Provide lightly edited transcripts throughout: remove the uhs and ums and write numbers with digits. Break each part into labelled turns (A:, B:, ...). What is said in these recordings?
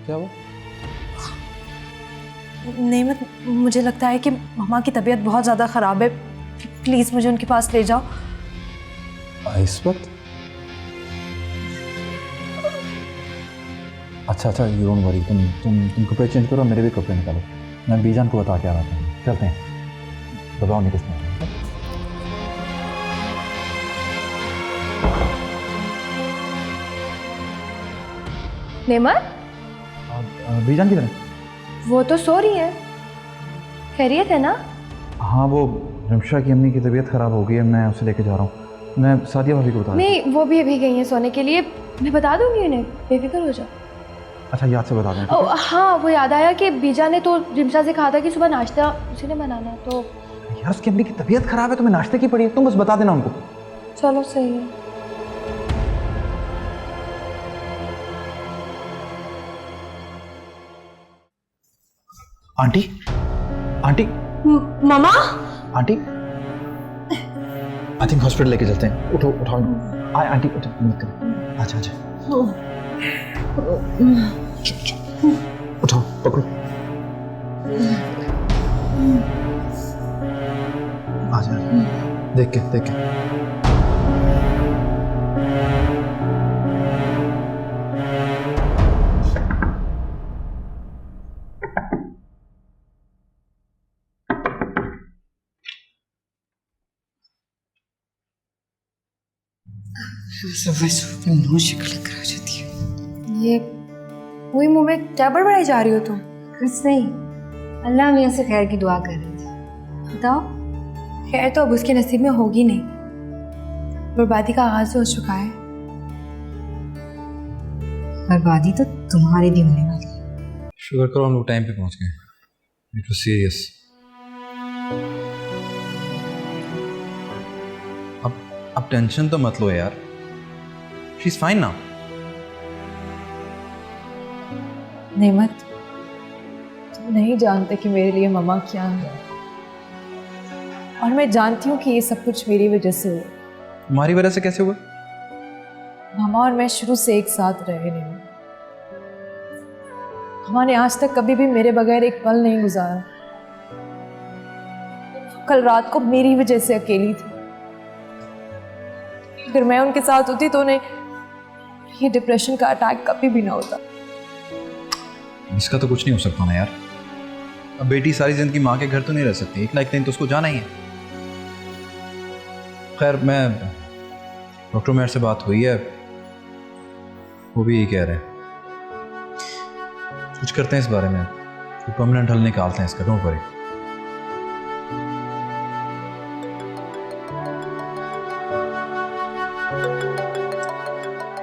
A: क्या हुआ?
B: नेमत, मुझे लगता है कि मामा की तबीयत बहुत ज़्यादा ख़राब है। प्लीज़ मुझे उनके पास ले जाओ।
A: इस वक्त? अच्छा, यू डोंट वरी। तुम कपड़े चेंज करो, मेरे भी कपड़े निकालो। मैं बीजान को बता के आ रहा था। चलते हैं। बताओ नहीं कुछ नहीं।
B: नेमत,
A: बीजान किधर है?
B: वो तो सो रही है। खैरियत है ना?
A: हाँ, वो रमशा की अम्मी की तबीयत ख़राब हो गई है, मैं उसे लेके जा रहा हूँ। मैं सादिया भाभी को बता रहा हूँ।
B: नहीं, वो भी अभी गई हैं सोने के लिए। मैं बता दूंगी उन्हें, बेफिक्र हो जाओ।
A: अच्छा, याद से बता दें, ठीक है?
B: हाँ, वो याद आया कि बीजा ने तो रिमशा से कहा था कि सुबह नाश्ता उसी ने बनाना है, तो
A: यार, उसकी अम्मी की तबीयत ख़राब है, तुम्हें नाश्ते की पड़ी है। तुम बस बता देना उनको।
B: चलो सही है।
A: Aunty, aunty,
B: mama,
A: aunty, I think hospital लेके चलते हैं। उठो, उठाओ। आए आंटी, उठो, मत करो। अच्छा, उठाओ, पकड़ो। आ जा, देख के।
B: ये वही मुंह में क्या बड़बड़ाई जा रही हो तुम?
C: कुछ नहीं, अल्लाह मियाँ से खैर की दुआ कर रही थी। बताओ।
B: खैर तो अब उसके नसीब में होगी नहीं। बर्बादी का आगाज हो चुका है।
C: बर्बादी तो तुम्हारी भी होने वाली है।
A: शुक्र करो हम लोग टाइम पे पहुंच गए। It was serious. अब टेंशन तो मत लो यार। She is fine now.
B: नेमत, तुम नहीं जानते कि मेरे लिए मम्मा क्या है, और मैं जानती हूँ कि ये सब कुछ मेरी वजह से हुआ।
A: तुम्हारी वजह से कैसे हुआ?
B: मामा और मैं शुरू से एक साथ रहे नहीं। हमारे आज तक कभी भी मेरे बगैर एक पल नहीं गुजारा। कल रात को मेरी वजह से अकेली थी। अगर मैं उनके साथ होती तो उन्हें ये डिप्रेशन का अटैक कभी भी ना होता।
A: इसका तो कुछ नहीं हो सकता ना यार। अब बेटी सारी जिंदगी माँ के घर तो नहीं रह सकती, एक ना एक दिन तो उसको जाना ही है। खैर, मैं डॉक्टर मेयर से बात हुई है, वो भी यही कह रहे हैं। कुछ करते हैं इस बारे में, कोई परमानेंट हल निकालते हैं इसका। Don't worry.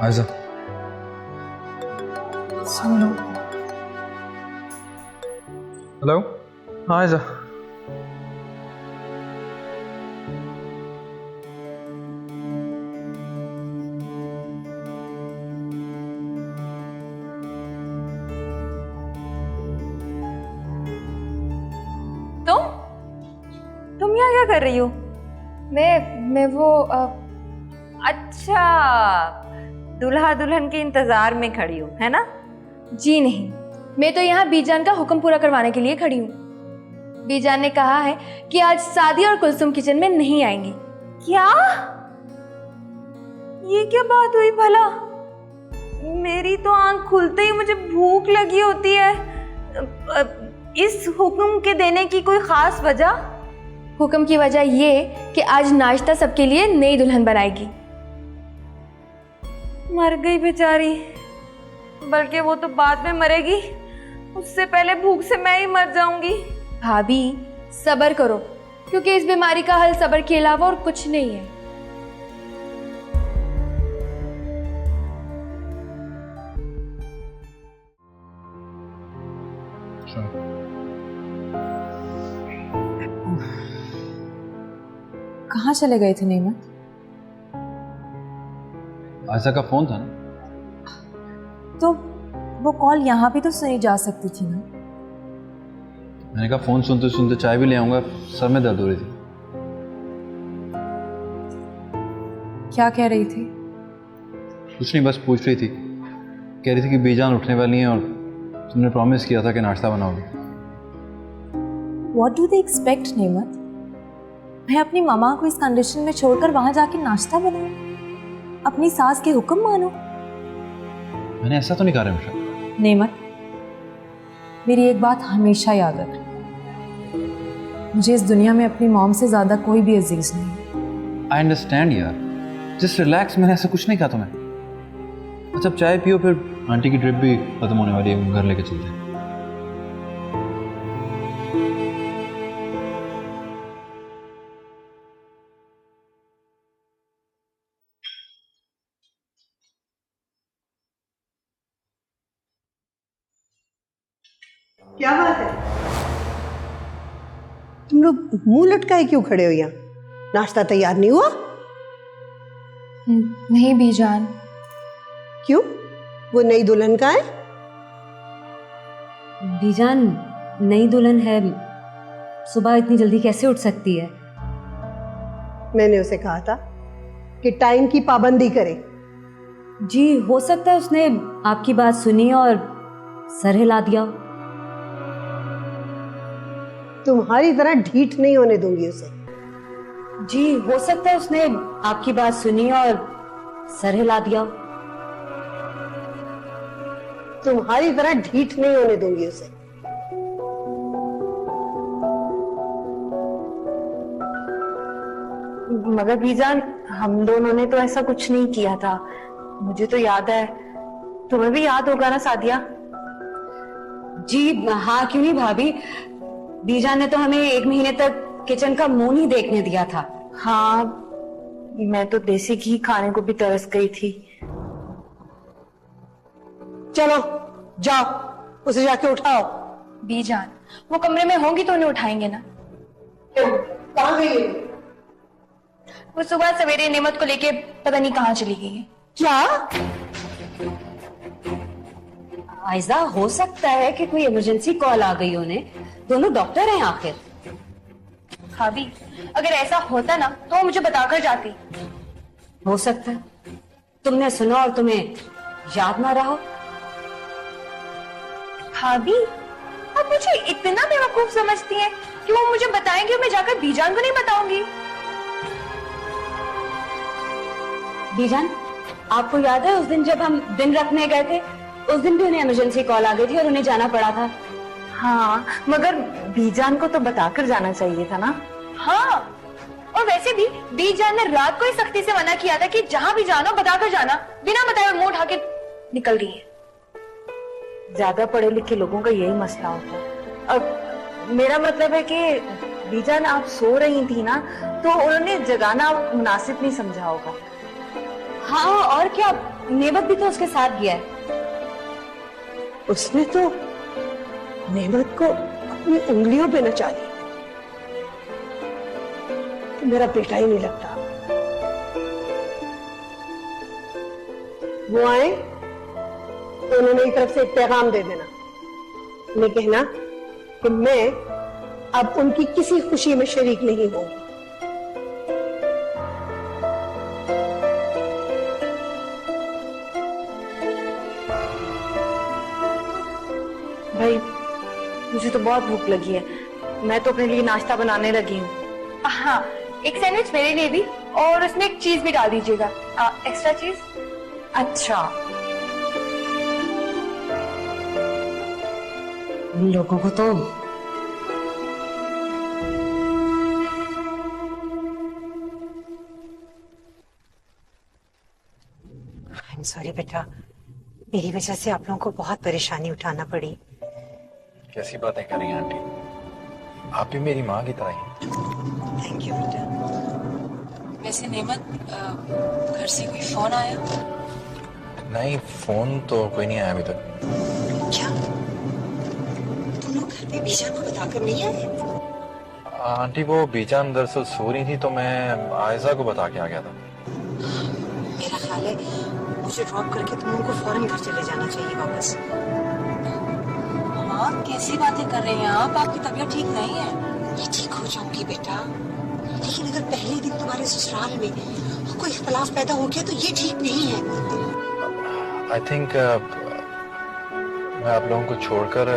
A: आयजा,
B: सुन लो।
A: हेलो। हाँ आयजा।
D: तुम यहाँ क्या कर रही हो?
B: मैं वो
D: अच्छा, दूल्हा दुल्हन के इंतजार में खड़ी हो, है ना?
B: जी नहीं, मैं तो यहाँ बीजान का हुक्म पूरा करवाने के लिए खड़ी हूँ। बीजान ने कहा है कि आज सादिया और कुलसुम किचन में नहीं आएंगी।
D: क्या? ये क्या बात हुई भला? मेरी तो आंख खुलते ही मुझे भूख लगी होती है। इस हुक्म के देने की कोई खास वजह?
B: हुक्म की वजह ये कि आज नाश्ता सबके लिए नई दुल्हन बनाएगी।
D: मर गई बेचारी। बल्कि वो तो बाद में मरेगी, उससे पहले भूख से मैं ही मर जाऊंगी।
B: भाभी, सब्र करो, क्योंकि इस बीमारी का हल सब्र के अलावा और कुछ नहीं है। कहाँ चले गए थे नेमत?
A: आयजा का फोन था ना।
B: तो वो कॉल यहाँ भी तो सुनी जा सकती थी ना।
A: मैंने कहा फोन सुनते सुनते चाय भी ले आऊंगा, सर में दर्द हो रही थी।
B: क्या कह रही थी?
A: कुछ नहीं, बस पूछ रही थी। कह रही थी कि बीजान उठने वाली हैं और तुमने प्रॉमिस किया था कि नाश्ता बनाओगे।
B: What do they expect, नेमत? मैं अपनी मामा को इस कंडीशन में छोड़कर वहां जाके नाश्ता बनाऊं? अपनी सास के हुक्म मानो?
A: मैंने ऐसा तो नहीं कहा रिमशा।
B: नेमत, मेरी एक बात हमेशा याद रख, मुझे इस दुनिया में अपनी मॉम से ज्यादा कोई भी अजीज नहीं।
A: आई अंडरस्टैंड यार, जस्ट रिलैक्स, मैंने ऐसा कुछ नहीं कहा तुम्हें। अच्छा, अब चाय पियो, फिर आंटी की ट्रिप भी खत्म होने वाली है, घर लेके चलते हैं।
E: क्या बात है? तुम लोग मुंह लटकाए क्यों खड़े हो यहाँ? नाश्ता तैयार नहीं हुआ?
F: नहीं बीजान।
E: क्यों? वो नई दुल्हन का है?
C: बीजान नई दुल्हन है, सुबह इतनी जल्दी कैसे उठ सकती है?
E: मैंने उसे कहा था कि टाइम की पाबंदी करे।
C: जी, हो सकता है उसने आपकी बात सुनी और सर हिला दिया।
E: तुम्हारी तरह ढीठ नहीं होने दूंगी उसे।
C: जी, हो सकता है उसने आपकी बात सुनी और सर हिला दिया।
E: तुम्हारी तरह ढीठ नहीं होने दूंगी उसे।
D: मगर बीजान, हम दोनों ने तो ऐसा कुछ नहीं किया था। मुझे तो याद है, तुम्हें भी याद होगा ना सादिया?
C: जी हाँ, क्यों नहीं भाभी, बीजान ने तो हमें 1 महीने तक किचन का मुंह नहीं देखने दिया था।
D: हाँ, मैं तो देसी घी खाने को भी तरस गई थी।
E: चलो जाओ, उसे जाके उठाओ।
F: बीजान, वो कमरे में होंगी तो उन्हें उठाएंगे ना।
E: कहाँ गई है?
F: वो सुबह सवेरे नेमत को लेके पता नहीं कहाँ चली गई है।
E: क्या?
C: आयजा, हो सकता है कि कोई इमरजेंसी कॉल आ गई उन्हें, दोनों डॉक्टर हैं आखिर।
F: भाभी, अगर ऐसा होता ना तो वो मुझे बताकर जाती।
C: हो सकता है तुमने सुना और तुम्हें याद ना रहा।
F: भाभी, आप मुझे इतना बेवकूफ समझती हैं कि वो मुझे बताएंगे और मैं जाकर बीजान को नहीं बताऊंगी।
C: बीजान, आपको याद है उस दिन जब हम दिन रखने गए थे, उस दिन भी उन्हें इमरजेंसी कॉल आ गई थी और उन्हें जाना पड़ा था।
D: हाँ, मगर बीजान को तो बताकर जाना चाहिए था ना।
F: हाँ, और वैसे भी बीजान ने रात को ही सख्ती से मना किया था कि जहां भी जाना बताकर जाना। बिना बताए मुंह उठा के निकल गई है।
D: ज्यादा पढ़े लिखे लोगों का यही मसला होता है। अब मेरा मतलब है कि बीजान, आप सो रही थी ना, तो उन्होंने जगाना मुनासिब नहीं समझा होगा।
C: हाँ, और क्या, नेमत भी तो उसके साथ गया है।
E: उसने तो नेमत को अपनी उंगलियों पे नचा दिया। तो मेरा बेटा ही नहीं लगता। वो आए तो उन्होंने एक तरफ से एक पैगाम दे देना, उन्हें कहना कि मैं अब उनकी किसी खुशी में शरीक नहीं हूं।
D: भाई, मुझे तो बहुत भूख लगी है। मैं तो अपने लिए नाश्ता बनाने लगी हूँ।
F: हाँ, एक सैंडविच मेरे लिए भी, और उसमें एक चीज भी डाल दीजिएगा, एक्स्ट्रा चीज।
D: अच्छा,
C: उन लोगों को तो
E: I'm sorry बेटा, मेरी वजह से आप लोगों को बहुत परेशानी उठाना पड़ी।
A: कैसी बातें कर रही हैं आंटी, आप भी मेरी माँ की तरह ही।
E: थैंक यू बेटा।
B: वैसे नेमत, घर से कोई फोन आया?
A: नहीं, फोन तो कोई नहीं आया अभी तक।
E: क्या तुम लोग घर पे बीजान को बताकर नहीं आए?
A: आंटी, वो बीजान दरअसल सो रही थी तो मैं आयजा को बता के आ गया था।
E: मेरा ख्याल है मुझे ड्रॉप करके तुम लोगों को फौरन घर चले जाना चाहिए वापस।
B: माँ, कैसी बातें कर रही हैं आप? आपकी तबीयत ठीक नहीं है।
E: मैं ठीक हो जाऊंगी बेटा, लेकिन अगर पहले दिन तुम्हारे ससुराल में कोई इख्तलाफ पैदा हो गया तो ये ठीक नहीं है।
A: आई थिंक मैं आप लोगों को छोड़कर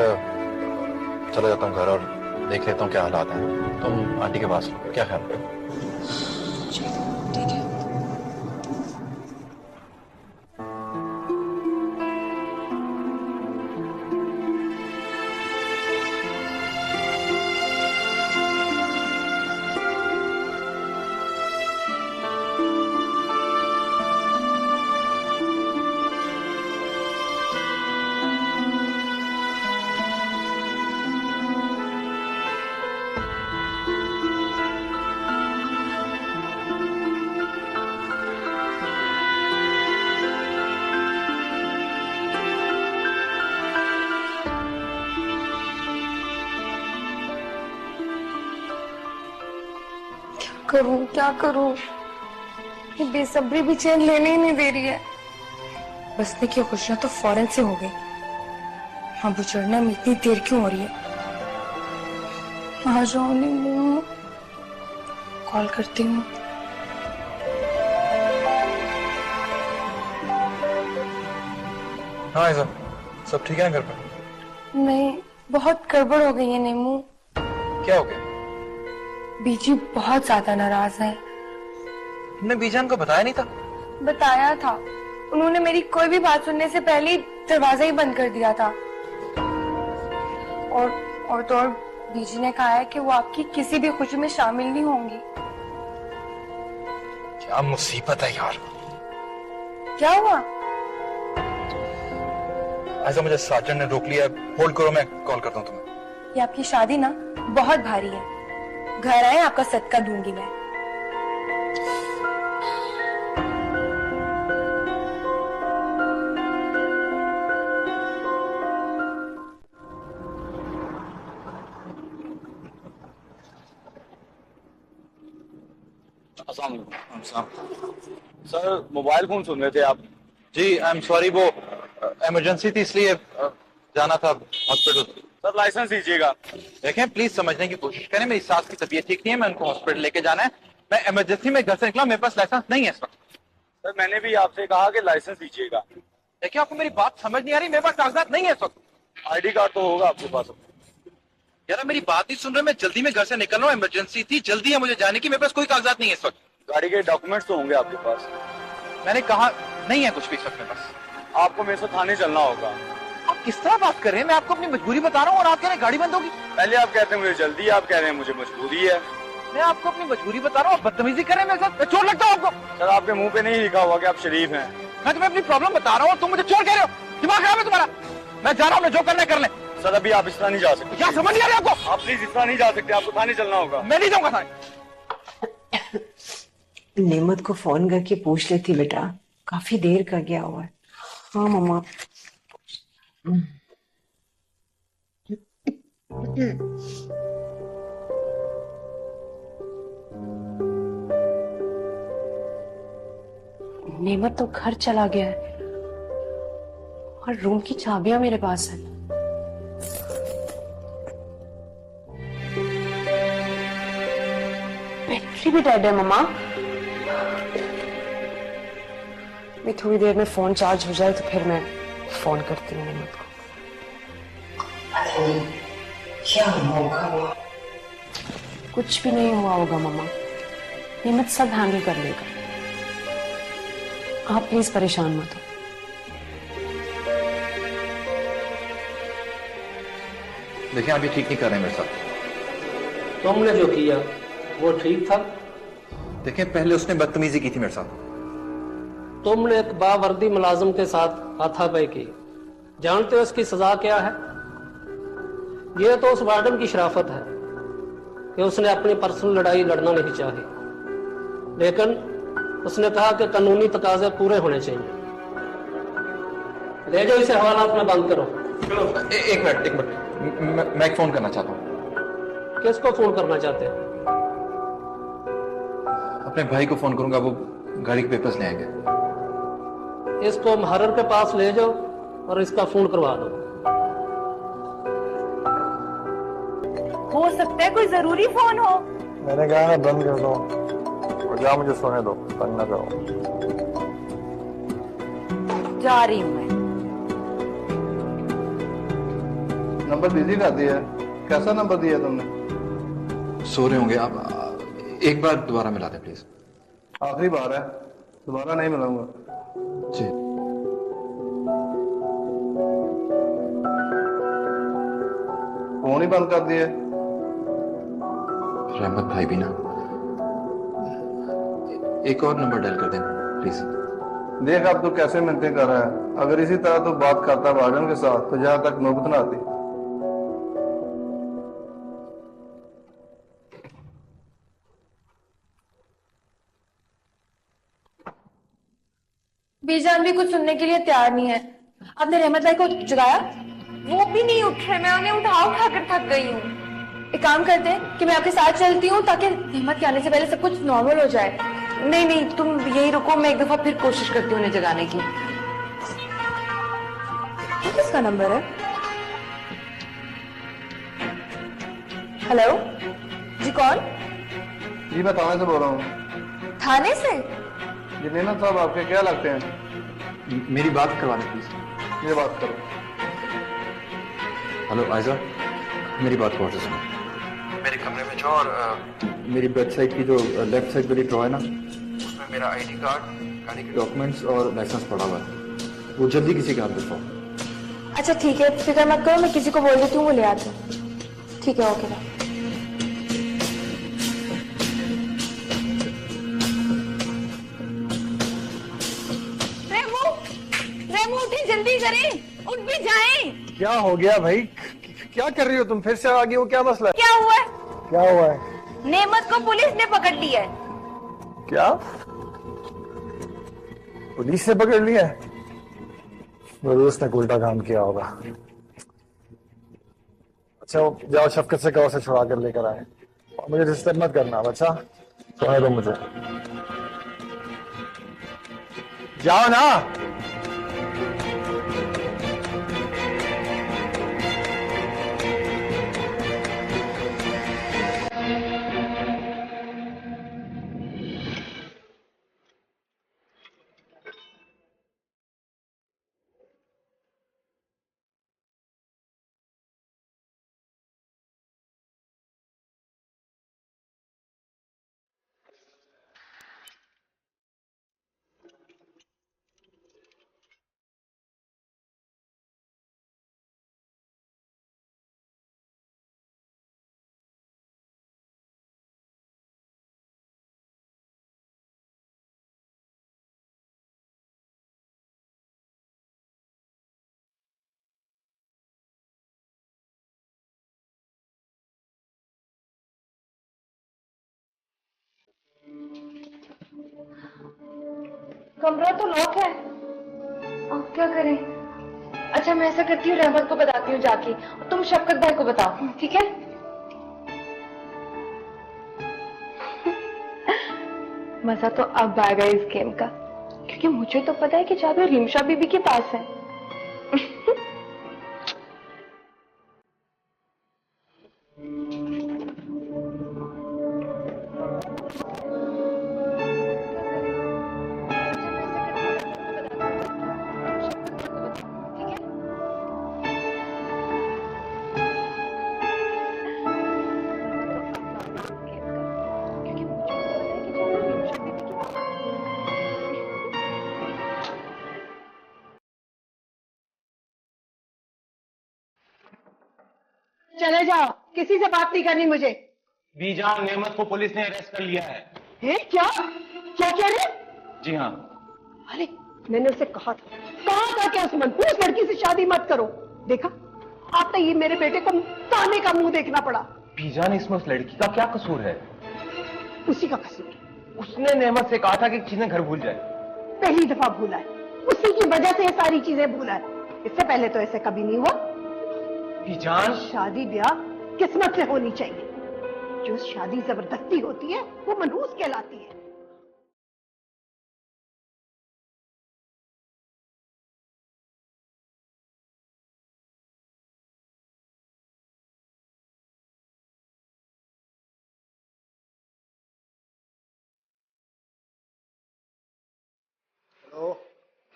A: चला जाता हूँ घर और देख लेता हूँ क्या हालात हैं। तुम आंटी के पास लो, क्या ख्याल?
B: ठीक है।
F: करूं क्या करूं, ये बेसब्री भी चैन लेने ही नहीं दे रही है। बसने की खुशियां तो फौरन से हो गई, अब उचड़ने में इतनी देर क्यों हो रही है? आ जाओ नीमू, कॉल करती हूँ।
A: हाँ ऐसा सब ठीक है ना घर पर?
F: नहीं, बहुत गड़बड़ हो गई है नीमू।
A: क्या हो गया?
F: बीजी बहुत ज्यादा नाराज है।
A: तुमने बीजान को बताया नहीं था?
F: बताया था, उन्होंने मेरी कोई भी बात सुनने से पहले ही दरवाजा ही बंद कर दिया था। और तो और बीजी ने कहा है कि वो आपकी किसी भी खुशी में शामिल नहीं होंगी।
A: क्या मुसीबत है यार।
F: क्या हुआ?
A: ऐसा मुझे साजन ने रोक लिया, होल्ड करो मैं कॉल करता हूँ तुम्हें।
F: ये आपकी शादी ना बहुत भारी है, घर आए आपका सदका दूंगी मैं।
G: सर मोबाइल फोन सुन रहे थे आप?
A: जी आई एम सॉरी, वो इमरजेंसी थी इसलिए जाना था हॉस्पिटल।
G: सर लाइसेंस दीजिएगा।
A: देखें प्लीज समझने की कोशिश करें, मेरी सास की तबीयत ठीक नहीं है, मैं उनको हॉस्पिटल लेके जाना है। मैं इमरजेंसी में घर से निकला, मेरे पास लाइसेंस नहीं है इस वक्त।
G: सर मैंने भी आपसे कहा कि लाइसेंस दीजिएगा।
A: देखिए आपको मेरी बात समझ नहीं आ रही, मेरे पास कागजात नहीं है इस वक्त।
G: आईडी कार्ड तो होगा आपके पास?
A: यार मेरी बात नहीं सुन रहे, मैं जल्दी में घर से निकल रहा हूँ, इमरजेंसी थी, जल्दी है मुझे जाने की, मेरे पास कोई कागजात नहीं है इस वक्त।
G: गाड़ी के डॉक्यूमेंट्स तो होंगे आपके पास?
A: मैंने कहा नहीं है कुछ भी इस वक्त मेरे पास।
G: आपको मेरे से थाने चलना होगा।
A: आप किस तरह बात कर रहे हैं? मैं आपको अपनी मजबूरी बता रहा हूँ और आप कह रहे हैं गाड़ी बंद होगी।
G: पहले आप कहते हैं मुझे जल्दी, आप कह रहे हैं मुझे मजबूरी है।
A: मैं आपको अपनी मजबूरी बता रहा हूँ, बदतमीजी कर रहे हैं मेरे साथ, मैं चोर लगता हूँ आपको।
G: सर आपके मुंह पे नहीं लिखा हुआ कि आप शरीफ हैं।
A: मैं तुम्हें अपनी प्रॉब्लम बता रहा हूँ, तुम मुझे चोर कह रहे हो, दिमाग खराब है तुम्हारा। मैं जा रहा हूँ, जो करना है कर ले।
G: सर अभी आप इस तरह नहीं जा सकते।
A: क्या समझ नहीं आ रही आपको?
G: आप प्लीज इस तरह नहीं जा सकते, आपको थाने चलना होगा।
A: मैं नहीं जाऊंगा थाने।
H: नेमत को फोन करके पूछ लेती बेटा, काफी देर का गया हुआ है। हाँ मम्मा। नेमत तो घर चला गया है और रूम की चाबियां मेरे पास है। बैटरी भी डेड है मम्मा। मैं थोड़ी देर में फोन चार्ज हो जाए तो फिर मैं फोन करती हूँ नेमत को। क्या होगा? कुछ भी नहीं हुआ होगा मम्मा, नेमत सब हैंडल कर लेगा। आप प्लीज परेशान मत हो।
A: देखिए आप ये ठीक नहीं कर रहे हैं मेरे साथ।
I: तुमने जो किया वो ठीक था?
A: देखिए पहले उसने बदतमीजी की थी मेरे साथ।
I: तुमने एक बावर्दी मुलाजिम के साथ हाथापाई की, जानते हो इसकी सजा क्या है? यह तो उस वार्डन की शराफत है कि उसने अपनी पर्सनल लड़ाई लड़ना नहीं चाही, लेकिन उसने कहा कि कानूनी तकाजे पूरे होने चाहिए। ले जाओ इसे, हवालात में बंद करो।
A: एक मिनट, मैं एक फोन करना चाहता हूँ।
I: किसको फोन करना चाहते हैं?
A: अपने भाई को फोन करूंगा, वो गाड़ी के पेपर्स ले आएंगे।
I: इसको मुहर्रर के पास ले जाओ और इसका फोन करवा दो।
F: हो सकता है कोई जरूरी फोन हो।
J: मैंने कहा ना बंद कर दो और जा, मुझे सोने दो, तंग ना करो।
F: जा रही हूं मैं।
J: नंबर बिजी कर दिया है। कैसा नंबर दिया तुमने?
A: सो रहे होंगे आप, एक बार दोबारा मिला दे प्लीज।
J: आखिरी बार है, दोबारा नहीं मिलाऊंगा।
A: जी।
J: फोन ही बंद कर दिया।
A: रहमत भाई भी ना, एक और नंबर डायल कर दें प्लीज।
J: देख अब तू कैसे मिलते कर रहा है। अगर इसी तरह तू बात करता वार्डन के साथ तो जहां तक नौबत ना आती।
F: बीजान भी कुछ सुनने के लिए तैयार नहीं है। आपने रहमत भाई को जगाया? वो भी नहीं उठ रहे, मैं उन्हें उठा उठा कर थक गई हूँ। एक काम करते हैं कि मैं आपके साथ चलती हूँ ताकि रहमत के आने से पहले सब कुछ नॉर्मल हो जाए।
D: नहीं नहीं, तुम यही रुको, मैं एक दफा फिर कोशिश करती हूँ उन्हें जगाने की।
F: किसका नंबर है? हेलो जी, कौन?
J: जी मैं थाने से बोल रहा हूँ।
F: थाने से?
J: ये नेमत साहब आपके क्या लगते हैं?
A: मेरी बात करवा दें प्लीज।
J: ये बात करो।
A: हेलो आयजा, मेरी बात गौर से सुनो। मेरे कमरे में जो और मेरी बेड साइड की जो लेफ्ट साइड वाली ड्रॉ है ना, उसमें मेरा आईडी कार्ड, गाड़ी के डॉक्यूमेंट्स और लाइसेंस पड़ा हुआ है। वो जल्दी किसी के हाथ दिखाओ।
F: अच्छा ठीक है, फिक्र मत करो, मैं किसी को बोल देती हूँ, वो ले आते हैं। ठीक है, ओके बाय। रेमो उठे, जल्दी करें, उठ भी जाएं।
J: क्या हो गया भाई? क्या कर रही हो तुम? फिर से आ गई हो, क्या मसला है?
F: क्या हुआ है?
J: क्या हुआ है?
F: नेमत को पुलिस ने पकड़ लिया है।
J: क्या? पुलिस से पकड़ लिया है? जरूर उसने उल्टा काम किया होगा। अच्छा जाओ, शफकत से कहो, से छुड़ा कर लेकर आए। और मुझे डिस्टर्ब मत करना, अच्छा सोने दो मुझे। जाओ ना।
F: कमरा तो लॉक है, अब क्या करें? अच्छा मैं ऐसा करती हूँ, रहमत को बताती हूँ जाके, और तुम शफकत भाई को बताओ, ठीक है? मजा तो अब आएगा इस गेम का, क्योंकि मुझे तो पता है कि चाबी रिमशा बीबी के पास है।
E: चले जाओ, किसी से बात नहीं करनी मुझे।
G: बीजान, नेमत को पुलिस ने अरेस्ट कर लिया है।
E: क्या क्या कह रहे?
G: जी हाँ।
E: अरे मैंने उसे कहा था कि उस मनहूस लड़की से शादी मत करो। देखा, आप तो ये मेरे बेटे को ताने का मुंह देखना पड़ा।
G: बीजान, इसमें उस लड़की का क्या कसूर है?
E: उसी का कसूर।
G: उसने नेमत से कहा था कि चीजें घर भूल जाए।
E: पहली दफा भूला है, उसी की वजह से ये सारी चीजें भूला है। इससे पहले तो ऐसे कभी नहीं हुआ।
G: बीजान,
E: शादी ब्याह किस्मत से होनी चाहिए। जो शादी जबरदस्ती होती है वो मनहूस कहलाती है।
J: हेलो,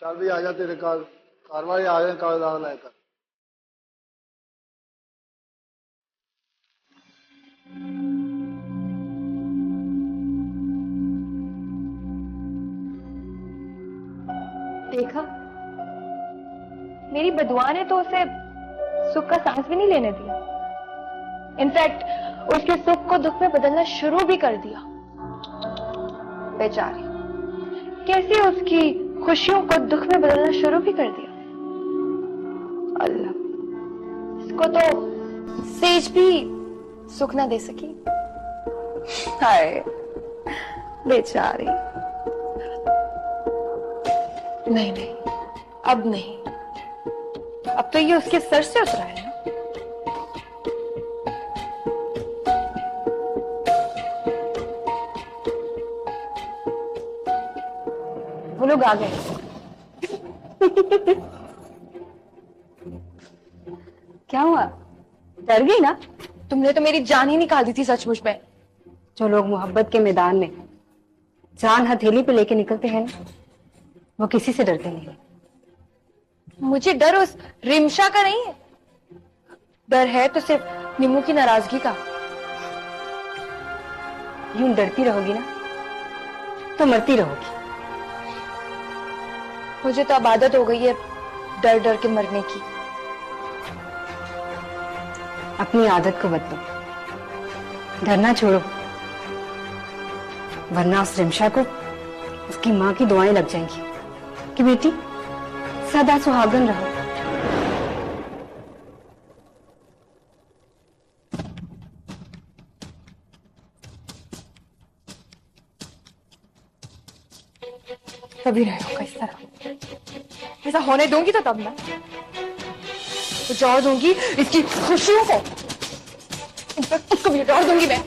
J: चल भी आ जा, तेरे कारवाई आ जाए कागजात लेकर।
F: देखा, मेरी बदुआ ने तो उसे सुख का सांस भी नहीं लेने दिया। इनफैक्ट उसके सुख को दुख में बदलना शुरू भी कर दिया। बेचारी, कैसे उसकी खुशियों को दुख में बदलना शुरू भी कर दिया। अल्लाह, इसको तो सेज भी सुख ना दे सकी। हाय बेचारी। नहीं नहीं, अब नहीं, अब तो ये उसके सर से उतरा है ना। वो लोग आ गए।
C: क्या हुआ, डर गई ना?
F: तुमने तो मेरी जान ही निकाल दी थी सचमुच में।
C: जो लोग मोहब्बत के मैदान में जान हथेली पे लेके निकलते हैं ना, वो किसी से डरते नहीं।
F: मुझे डर उस रिमशा का नहीं है, डर है तो सिर्फ निम्मू की नाराजगी का।
C: यूं डरती रहोगी ना तो मरती रहोगी।
F: मुझे तो अब आदत हो गई है डर डर के मरने की।
C: अपनी आदत को बदलो, डरना छोड़ो, वरना उस रिमशा को उसकी माँ की दुआएं लग जाएंगी कि बेटी सदा सुहागन रहो।
F: कभी नहीं होगा इस तरह, ऐसा होने दूंगी तो तब ना, कुछ और दूंगी इसकी खुशियों को, इनफैक्ट उसको भी और दूंगी मैं।